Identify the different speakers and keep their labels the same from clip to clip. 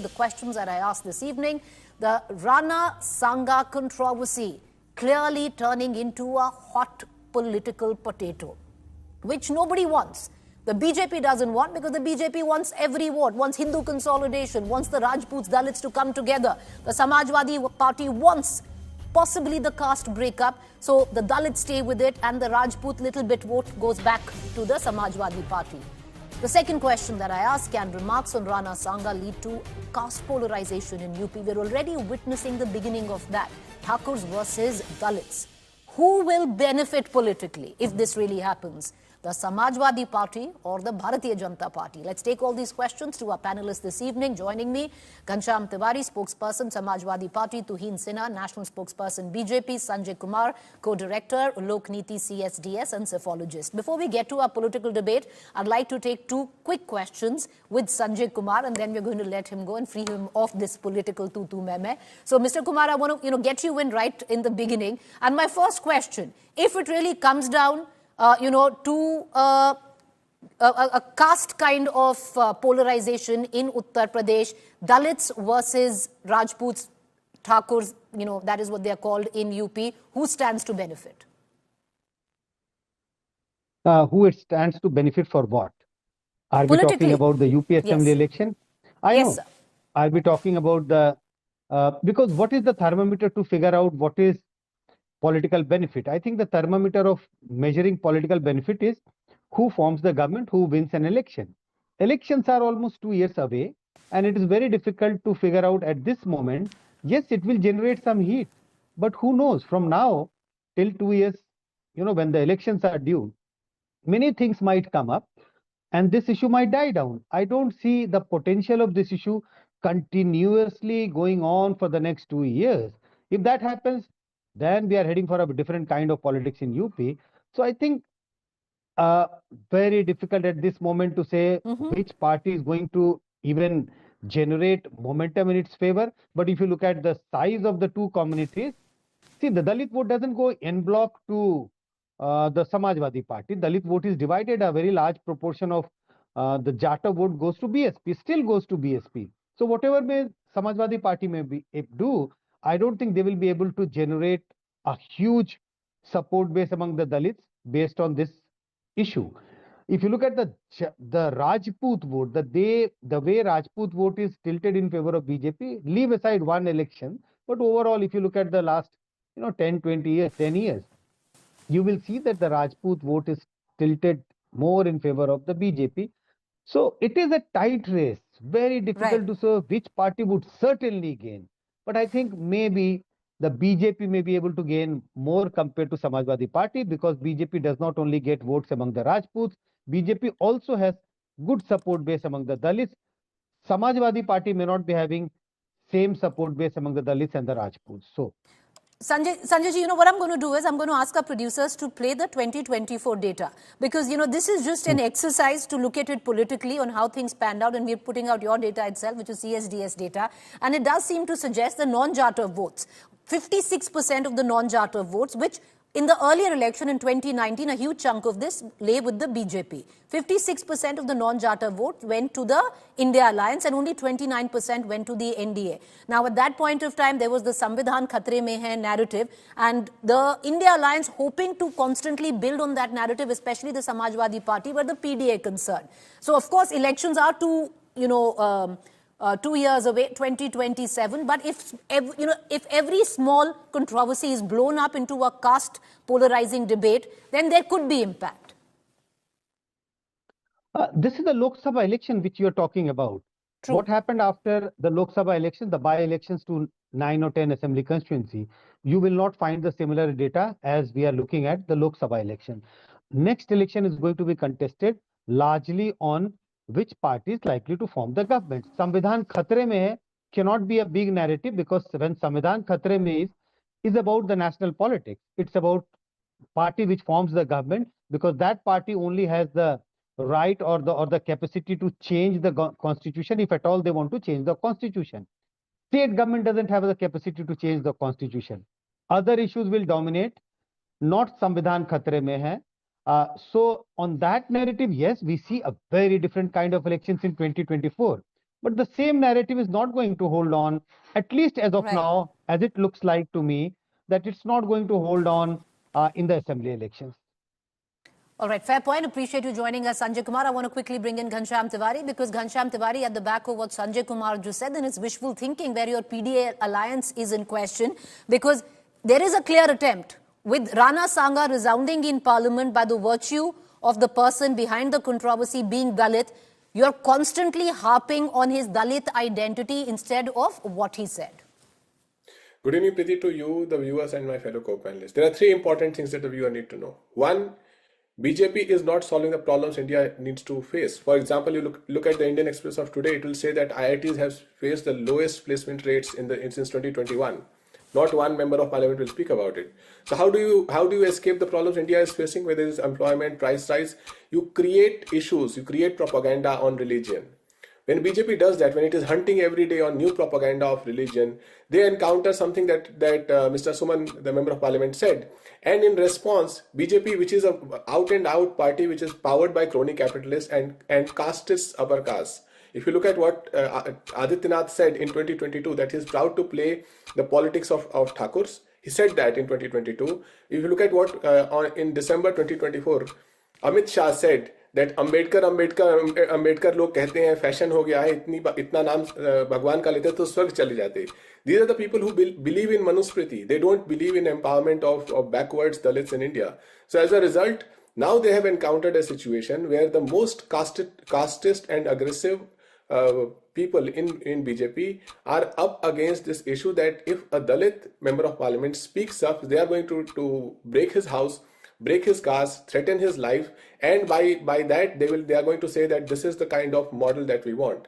Speaker 1: the questions that I asked this evening. The Rana Sangha controversy clearly turning into a hot political potato, which nobody wants. The BJP doesn't want, because the BJP wants every vote, wants Hindu consolidation, wants the Rajputs, Dalits to come together. The Samajwadi Party wants possibly the caste breakup, so the Dalits stay with it and the Rajput little bit vote goes back to the Samajwadi Party. The second question that I ask, can remarks on Rana Sangha lead to caste polarization in UP? We're already witnessing the beginning of that. Thakurs versus Dalits. Who will benefit politically if this really happens? The Samajwadi Party or the Bharatiya Janata Party? Let's take all these questions to our panelists this evening. Joining me, Ghanshyam Tiwari, spokesperson, Samajwadi Party; Tuhin Sinha, national spokesperson, BJP; Sanjay Kumar, co-director, Lokniti CSDS and psephologist. Before we get to our political debate, I'd like to take two quick questions with Sanjay Kumar, and then we're going to let him go and free him of this political tutu meme. So, Mr. Kumar, I want to get you in right in the beginning. And my first question, if it really comes down to a caste kind of polarization in Uttar Pradesh, Dalits versus Rajputs, Thakurs, that is what they are called in UP. Who stands to benefit?
Speaker 2: Who it stands to benefit for what? Are we talking about the UP Assembly election? I know. Sir. Are we talking about the... because what is the thermometer to figure out what is political benefit? I think the thermometer of measuring political benefit is who forms the government, who wins an election. Elections are almost 2 years away, and it is very difficult to figure out at this moment. Yes, it will generate some heat, but who knows, from now till 2 years, when the elections are due, many things might come up and this issue might die down. I don't see the potential of this issue continuously going on for the next 2 years. If that happens, then we are heading for a different kind of politics in UP. So I think very difficult at this moment to say which party is going to even generate momentum in its favor. But if you look at the size of the two communities, see, the Dalit vote doesn't go en bloc to the Samajwadi Party. Dalit vote is divided. A very large proportion of the Jata vote goes to BSP, still goes to BSP. So whatever may Samajwadi Party may do, I don't think they will be able to generate a huge support base among the Dalits based on this issue. If you look at the Rajput vote, the way Rajput vote is tilted in favor of BJP, leave aside one election, but overall, if you look at the last 10, 20 years, 10 years, you will see that the Rajput vote is tilted more in favor of the BJP. So it is a tight race, very difficult to say which party would certainly gain. But I think maybe the BJP may be able to gain more compared to Samajwadi Party, because BJP does not only get votes among the Rajputs, BJP also has good support base among the Dalits. Samajwadi Party may not be having same support base among the Dalits and the Rajputs. So,
Speaker 1: Sanjay ji, what I'm going to do is I'm going to ask our producers to play the 2024 data, because, this is just an exercise to look at it politically on how things panned out, and we're putting out your data itself, which is CSDS data, and it does seem to suggest the non-Jata votes. 56% of the non-Jata votes, which in the earlier election in 2019, a huge chunk of this lay with the BJP. 56% of the non-Jata vote went to the India Alliance and only 29% went to the NDA. Now, at that point of time, there was the Samvidhan Khatre Mein Hai narrative, and the India Alliance hoping to constantly build on that narrative, especially the Samajwadi Party, were the PDA concerned. So, of course, elections are to, 2 years away, 2027. But if every small controversy is blown up into a caste polarizing debate, then there could be impact.
Speaker 2: This is the Lok Sabha election which you are talking about. True. What happened after the Lok Sabha election, the by-elections to 9 or 10 assembly constituency? You will not find the similar data as we are looking at the Lok Sabha election. Next election is going to be contested largely on which party is likely to form the government. Samvidhan Khatre Mein Hai cannot be a big narrative, because when Samvidhan Khatre Mein is about the national politics. It's about party which forms the government, because that party only has the right or the capacity to change the constitution, if at all they want to change the constitution. State government doesn't have the capacity to change the constitution. Other issues will dominate, not Samvidhan Khatre Mein Hai. So on that narrative, yes, we see a very different kind of elections in 2024. But the same narrative is not going to hold on, at least as of
Speaker 1: Right.
Speaker 2: now, as it looks like to me, that it's not going to hold on in the assembly elections.
Speaker 1: All right, fair point. Appreciate you joining us, Sanjay Kumar. I want to quickly bring in Ghanshyam Tiwari because Ghanshyam Tiwari, at the back of what Sanjay Kumar just said, then it's wishful thinking where your PDA alliance is in question, because there is a clear attempt with Rana Sangha resounding in Parliament by the virtue of the person behind the controversy being Dalit. You're constantly harping on his Dalit identity instead of what he said.
Speaker 3: Good evening, Preeti, to you, the viewers, and my fellow co-panelists. There are three important things that the viewer need to know. One, BJP is not solving the problems India needs to face. For example, you look at the Indian Express of today, it will say that IITs have faced the lowest placement rates since 2021. Not one member of parliament will speak about it. So how do you escape the problems India is facing, whether it's employment, price rise? You create issues, you create propaganda on religion. When BJP does that, when it is hunting every day on new propaganda of religion, they encounter something that Mr. Suman, the member of parliament, said. And in response, BJP, which is a out and out party which is powered by crony capitalists and castists upper caste. If you look at what Adityanath said in 2022, that he's proud to play the politics of Thakurs. He said that in 2022. If you look at what in December 2024, Amit Shah said that Ambedkar लोग कहते हैं fashion हो गया है, इतना नाम भगवान का लेते तो स्वर्ग चले जाते. These are the people who believe in Manusmriti. They don't believe in empowerment of backwards Dalits in India. So as a result, now they have encountered a situation where the most casteist and aggressive people in BJP are up against this issue that if a Dalit member of parliament speaks up, they are going to break his house, break his caste, threaten his life, and by that they are going to say that this is the kind of model that we want.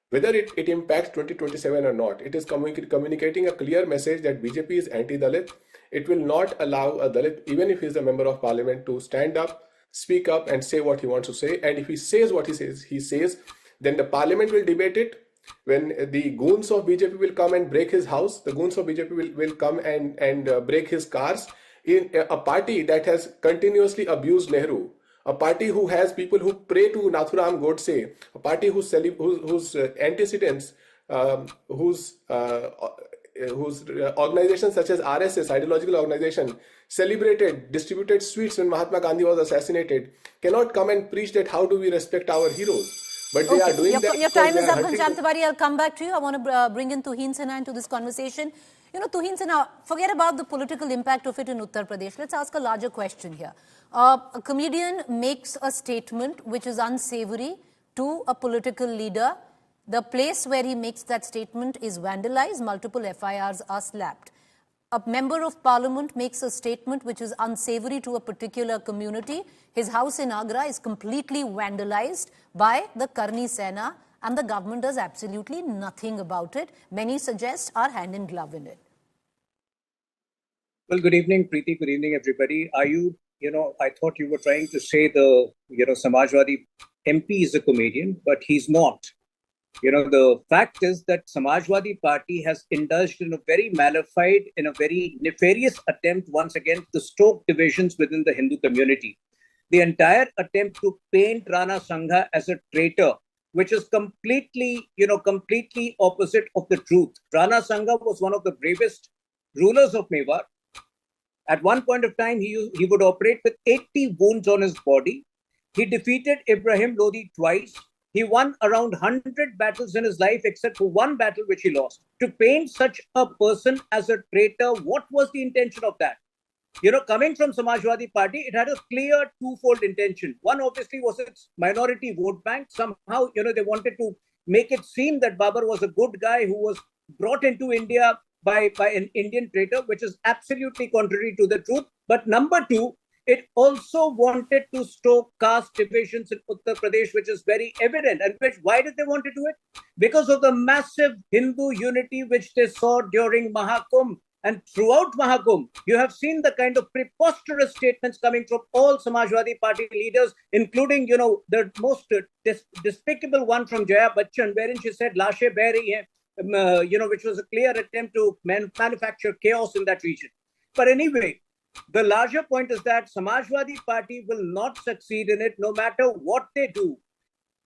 Speaker 3: Whether it impacts 2027 or not, it is communicating a clear message that BJP is anti-Dalit. It will not allow a Dalit, even if he is a member of parliament, to stand up, speak up and say what he wants to say. And if he says what he says, then the parliament will debate it. When the goons of BJP will come and break his house, the goons of BJP will come and break his cars. In a party that has continuously abused Nehru, a party who has people who pray to Nathuram Godse, a party whose antecedents, whose organizations such as RSS, ideological organization, celebrated, distributed sweets when Mahatma Gandhi was assassinated, cannot come and preach that how do we respect our heroes. But they are doing that.
Speaker 1: Your time is up, Ghanshyam Tiwari. I'll come back to you. I want to bring in Tuhin Sinha into this conversation. You know, Tuhin Sinha, forget about the political impact of it in Uttar Pradesh. Let's ask a larger question here. A comedian makes a statement which is unsavory to a political leader. The place where he makes that statement is vandalized. Multiple FIRs are slapped. A member of parliament makes a statement which is unsavory to a particular community. His house in Agra is completely vandalized by the Karni Sena, and the government does absolutely nothing about it. Many suggest are hand in glove in it.
Speaker 4: Well, good evening, Preeti. Good evening, everybody. I thought you were trying to say the, Samajwadi MP is a comedian, but he's not. The fact is that Samajwadi Party has indulged in a very in a very nefarious attempt once again to stoke divisions within the Hindu community. The entire attempt to paint Rana Sangha as a traitor, which is completely opposite of the truth. Rana Sangha was one of the bravest rulers of Mewar. At one point of time, he would operate with 80 wounds on his body. He defeated Ibrahim Lodi twice. He won around 100 battles in his life, except for one battle which he lost. To paint such a person as a traitor, what was the intention of that? Coming from Samajwadi Party, it had a clear twofold intention. One, obviously, was its minority vote bank. Somehow, they wanted to make it seem that Babar was a good guy who was brought into India by an Indian traitor, which is absolutely contrary to the truth. But number two, it also wanted to stoke caste divisions in Uttar Pradesh, which is very evident. And why did they want to do it? Because of the massive Hindu unity which they saw during Mahakumbh. And throughout Mahakumbh, you have seen the kind of preposterous statements coming from all Samajwadi Party leaders, including, the most despicable one from Jaya Bachchan, wherein she said, Lashe beh rahi hai, which was a clear attempt to manufacture chaos in that region. But anyway, the larger point is that Samajwadi Party will not succeed in it no matter what they do.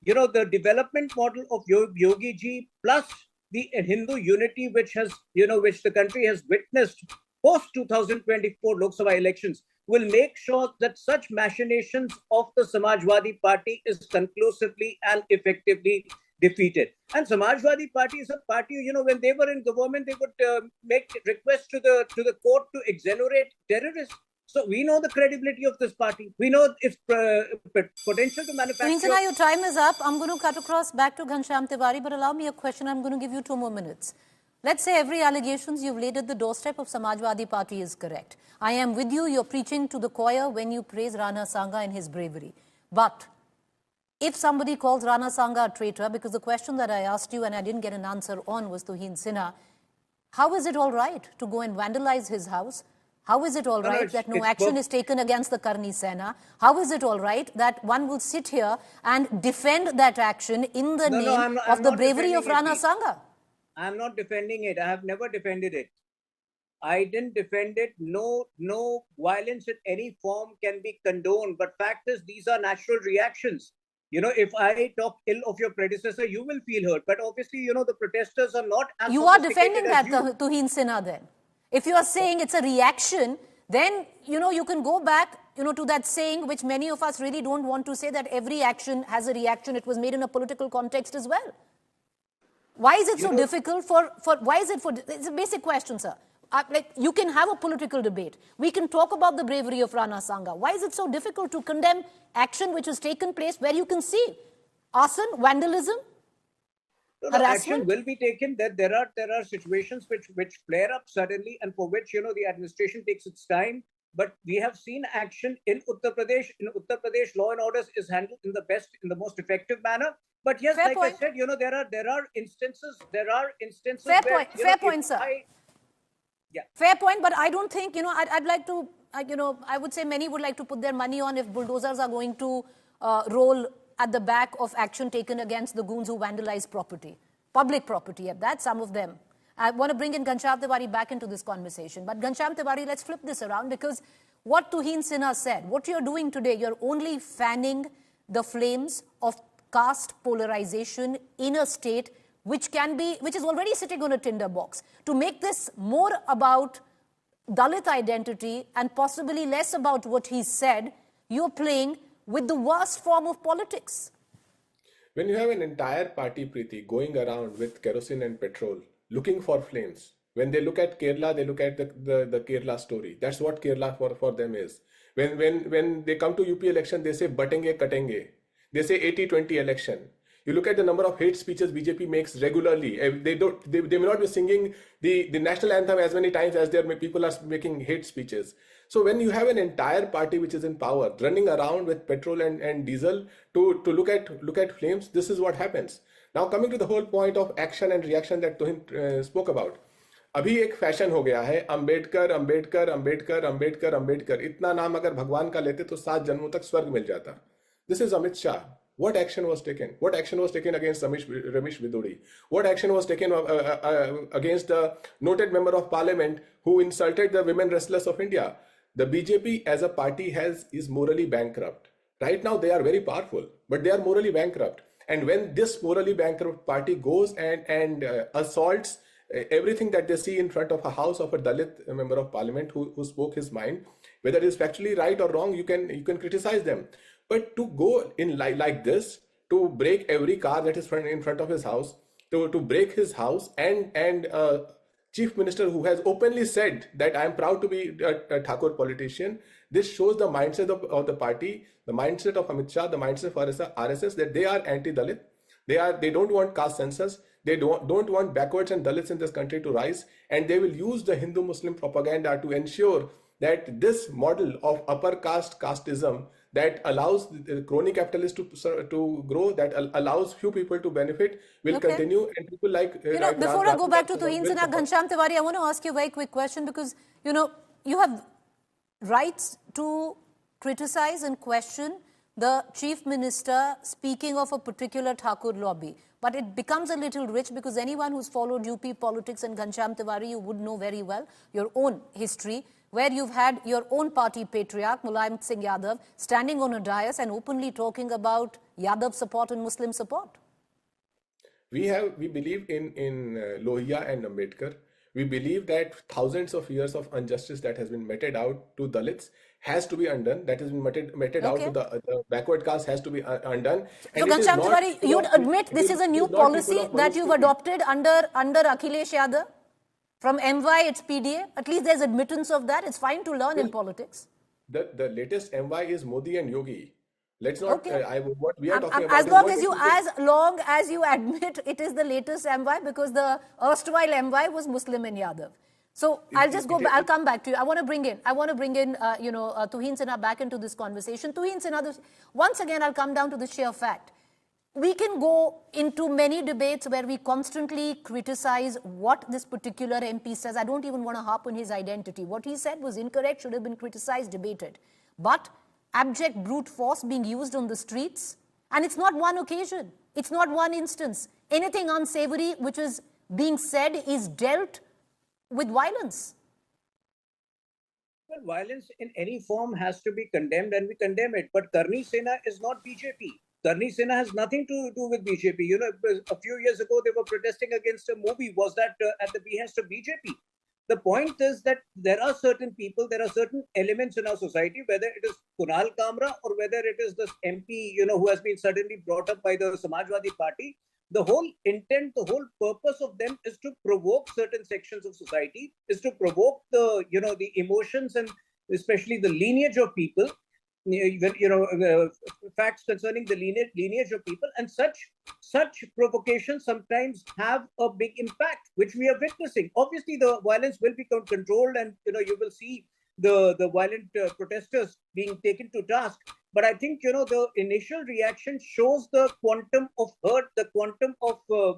Speaker 4: the development model of Yogi Ji plus the Hindu unity which the country has witnessed post 2024 Lok Sabha elections will make sure that such machinations of the Samajwadi Party is conclusively and effectively defeated. And Samajwadi Party is a party, when they were in government, they would make requests to the court to exonerate terrorists. So we know the credibility of this party. We know its potential to manufacture.
Speaker 1: Now your time is up. I'm going to cut across back to Ghanshyam Tiwari, but allow me a question. I'm going to give you 2 more minutes. Let's say every allegations you've laid at the doorstep of Samajwadi Party is correct. I am with you. You're preaching to the choir when you praise Rana Sangha and his bravery. But if somebody calls Rana Sangha a traitor, because the question that I asked you and I didn't get an answer on was Tuhin Sinha, how is it all right to go and vandalize his house? How is it all right that no action is taken against the Karni Sena? How is it all right that one will sit here and defend that action in the name of the bravery of Rana Sangha?
Speaker 4: I'm not defending it. I have never defended it. I didn't defend it. No violence in any form can be condoned. But fact is, these are natural reactions. If I talk ill of your predecessor, you will feel hurt. But obviously, the protesters are not as
Speaker 1: You are defending that, Tuhin Sinha, then. If you are saying it's a reaction, then, you can go back, to that saying which many of us really don't want to say, that every action has a reaction. It was made in a political context as well. Why is it so difficult it's a basic question, sir. You can have a political debate. We can talk about the bravery of Rana Sangha. Why is it so difficult to condemn action which has taken place where you can see arson, vandalism,
Speaker 4: action will be taken. That there are situations which flare up suddenly and for which the administration takes its time. But we have seen action in Uttar Pradesh. In Uttar Pradesh, law and order is handled in the most effective manner. But yes, I said, there are instances.
Speaker 1: Fair point, sir.
Speaker 4: Yeah.
Speaker 1: Fair point, but I don't think, I'd like to, I would say many would like to put their money on if bulldozers are going to roll at the back of action taken against the goons who vandalize property, public property at that, some of them. I want to bring in Ghanshyam Tiwari back into this conversation. But Ghanshyam Tiwari, let's flip this around, because what Tuhin Sinha said, what you're doing today, you're only fanning the flames of caste polarization in a state which is already sitting on a tinderbox. To make this more about Dalit identity and possibly less about what he said, you're playing with the worst form of politics.
Speaker 3: When you have an entire party, Preeti, going around with kerosene and petrol, looking for flames, when they look at Kerala, they look at the Kerala story. That's what Kerala for them is. When they come to UP election, they say batenge katenge. They say 80-20 election. You look at the number of hate speeches BJP makes regularly. They may not be singing the national anthem as many times as people are making hate speeches. So when you have an entire party which is in power, running around with petrol and diesel to look at flames, this is what happens. Now coming to the whole point of action and reaction that Tuhin spoke about. अभी एक fashion हो गया है अंबेडकर अंबेडकर अंबेडकर अंबेडकर अंबेडकर इतना नाम अगर भगवान का लेते तो 7 जन्मों तक स्वर्ग मिल जाता. This is Amit Shah. What action was taken? What action was taken against Ramesh Viduri? What action was taken against the noted member of parliament who insulted the women wrestlers of India? The BJP as a party is morally bankrupt. Right now they are very powerful, but they are morally bankrupt. And when this morally bankrupt party goes and assaults everything that they see in front of a house of a Dalit member of parliament who spoke his mind, whether it is factually right or wrong, you can criticize them. But to go in like this, to break every car that is in front of his house, to break his house, and chief minister who has openly said that I am proud to be a Thakur politician, this shows the mindset of the party, the mindset of Amit Shah, the mindset of RSS, that they are anti-Dalit. They don't want caste census. They don't want backwards and Dalits in this country to rise, and they will use the Hindu-Muslim propaganda to ensure that this model of upper casteism that allows the crony capitalists to grow, that allows few people to benefit, will continue, and people like...
Speaker 1: before I go back to Tuhin Sinha, Ghanshyam Tiwari, I want to ask you a very quick question, because, you have rights to criticize and question the chief minister speaking of a particular Thakur lobby. But it becomes a little rich, because anyone who's followed UP politics, and Ghanshyam Tiwari, you would know very well your own history, where you've had your own party patriarch, Mulayam Singh Yadav, standing on a dais and openly talking about Yadav support and Muslim support.
Speaker 3: We believe in Lohia and Ambedkar. We believe that thousands of years of injustice that has been meted out to Dalits has to be undone. That has been meted out to the backward caste has to be undone.
Speaker 1: So, Ghanshyam Tiwari, you'd admit this is a new policy that you've adopted under Akhilesh Yadav? From MY, it's PDA. At least there's admittance of that. It's fine to learn in politics.
Speaker 3: The latest MY is Modi and Yogi. Let's not.
Speaker 1: Okay.
Speaker 3: What we are talking about.
Speaker 1: As long as you admit it is the latest MY, because the erstwhile MY was Muslim and Yadav. So I'll come back to you. I want to bring in Tuhin Sinha back into this conversation. Tuhin Sinha, once again, I'll come down to the sheer fact. We can go into many debates where we constantly criticize what this particular MP says. I don't even want to harp on his identity. What he said was incorrect, should have been criticized, debated. But abject brute force being used on the streets, and it's not one occasion, it's not one instance. Anything unsavory which is being said is dealt with violence.
Speaker 4: Well, violence in any form has to be condemned, and we condemn it. But Karni Sena is not BJP. Karni Sena has nothing to do with BJP. You know, a few years ago, they were protesting against a movie. Was that at the behest of BJP? The point is that there are certain people, there are certain elements in our society, whether it is Kunal Kamra or whether it is this MP, who has been suddenly brought up by the Samajwadi Party. The whole intent, the whole purpose of them is to provoke certain sections of society, is to provoke the emotions and especially the lineage of people. Facts concerning the lineage of people, and such provocations sometimes have a big impact, which we are witnessing. Obviously, the violence will be controlled, and you will see the violent protesters being taken to task. But I think the initial reaction shows the quantum of hurt, the quantum of the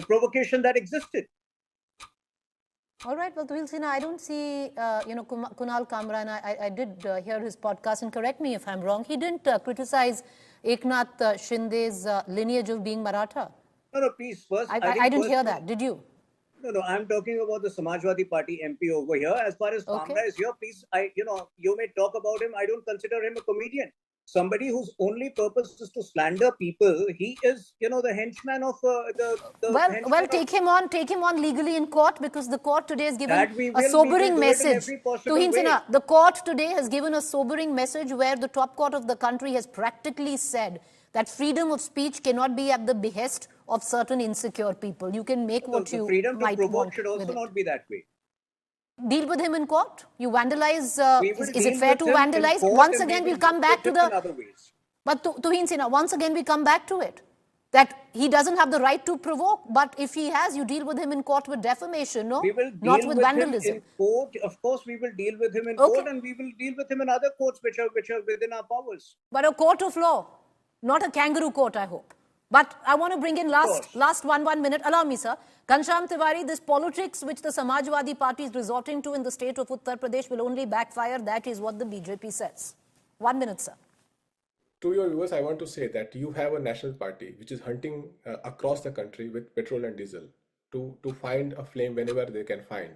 Speaker 4: provocation that existed.
Speaker 1: All right, well, Tuhin Sinha, I don't see, Kunal Kamra, and I did hear his podcast, and correct me if I'm wrong, he didn't criticize Eknath Shinde's lineage of being Maratha.
Speaker 4: No, please, first.
Speaker 1: I didn't hear that, did you?
Speaker 4: No, I'm talking about the Samajwadi Party MP over here. As far as Kamra is here, please, you may talk about him. I don't consider him a comedian. Somebody whose only purpose is to slander people. He is, the henchman of
Speaker 1: Well, take him on legally in court, because the court today has given a sobering message. Tuhin Sinha, the court today has given a sobering message where the top court of the country has practically said that freedom of speech cannot be at the behest of certain insecure people. You can make what you
Speaker 4: freedom
Speaker 1: might
Speaker 4: to provoke
Speaker 1: want
Speaker 4: should also not be that way.
Speaker 1: Deal with him in court? You vandalize, is it fair to vandalize? Once again, we'll come back to the... But Tuhin Sinha, once again, we come back to it. That he doesn't have the right to provoke, but if he has, you deal with him in court with defamation, no?
Speaker 4: We will deal
Speaker 1: not with vandalism.
Speaker 4: Him in court. Of course, we will deal with him in court, and we will deal with him in other courts which are within our powers.
Speaker 1: But a court of law, not a kangaroo court, I hope. But I want to bring in last one minute. Allow me, sir. Ghanshyam Tiwari, this politics which the Samajwadi Party is resorting to in the state of Uttar Pradesh will only backfire. That is what the BJP says. 1 minute, sir.
Speaker 3: To your viewers, I want to say that you have a national party which is hunting across the country with petrol and diesel to find a flame whenever they can find.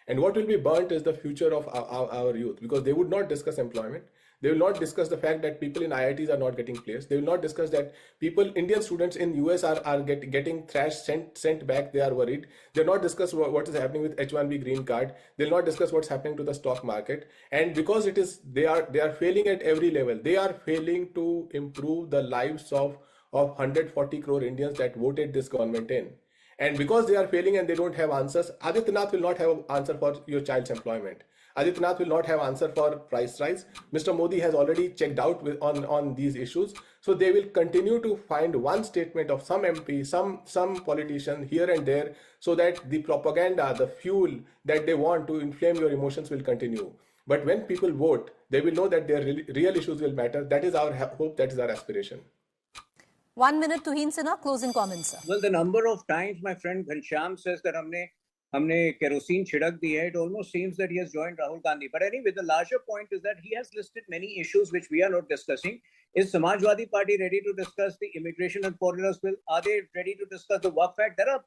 Speaker 3: And what will be burnt is the future of our youth, because they would not discuss employment. They will not discuss the fact that people in IITs are not getting placed. They will not discuss that Indian students in US are getting thrashed, sent back. They are worried. They will not discuss what is happening with H1B green card. They will not discuss what's happening to the stock market. And because they are failing at every level. They are failing to improve the lives of 140 crore Indians that voted this government in. And because they are failing and they don't have answers, Adityanath will not have an answer for your child's employment. Adityanath will not have answer for price rise. Mr. Modi has already checked out on these issues. So they will continue to find one statement of some MP, some politician here and there, so that the propaganda, the fuel that they want to inflame your emotions will continue. But when people vote, they will know that their real issues will matter. That is our hope, that is our aspiration.
Speaker 1: 1 minute, Tuhin Sinha, closing comments, sir.
Speaker 4: Well, the number of times my friend Ghanshyam says that हमने हमने kerosene छिड़क दी है. It almost seems that he has joined Rahul Gandhi. But anyway, the larger point is that he has listed many issues which we are not discussing. Is Samajwadi Party ready to discuss the immigration and foreigners bill? Are they ready to discuss the Waqf Act? There are,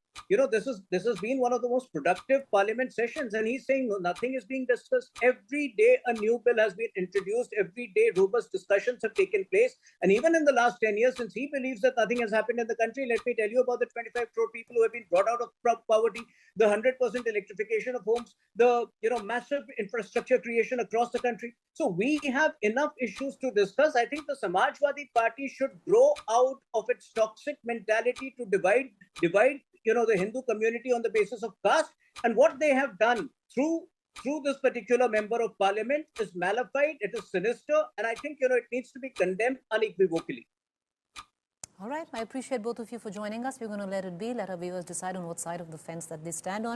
Speaker 4: this has been one of the most productive parliament sessions, and he's saying no, nothing is being discussed. Every day a new bill has been introduced. Every day robust discussions have taken place. And even in the last 10 years, since he believes that nothing has happened in the country, let me tell you about the 25 crore people who have been brought out of poverty, the 100% electrification of homes, the massive infrastructure creation across the country. So we have enough issues to discuss. I think the Samajwadi Party should grow out of its toxic mentality to divide the Hindu community on the basis of caste. And what they have done through this particular member of parliament is malified. It is sinister, and I think it needs to be condemned unequivocally.
Speaker 1: All right, I appreciate both of you for joining us. We're going to let it be. Let our viewers decide on what side of the fence that they stand on.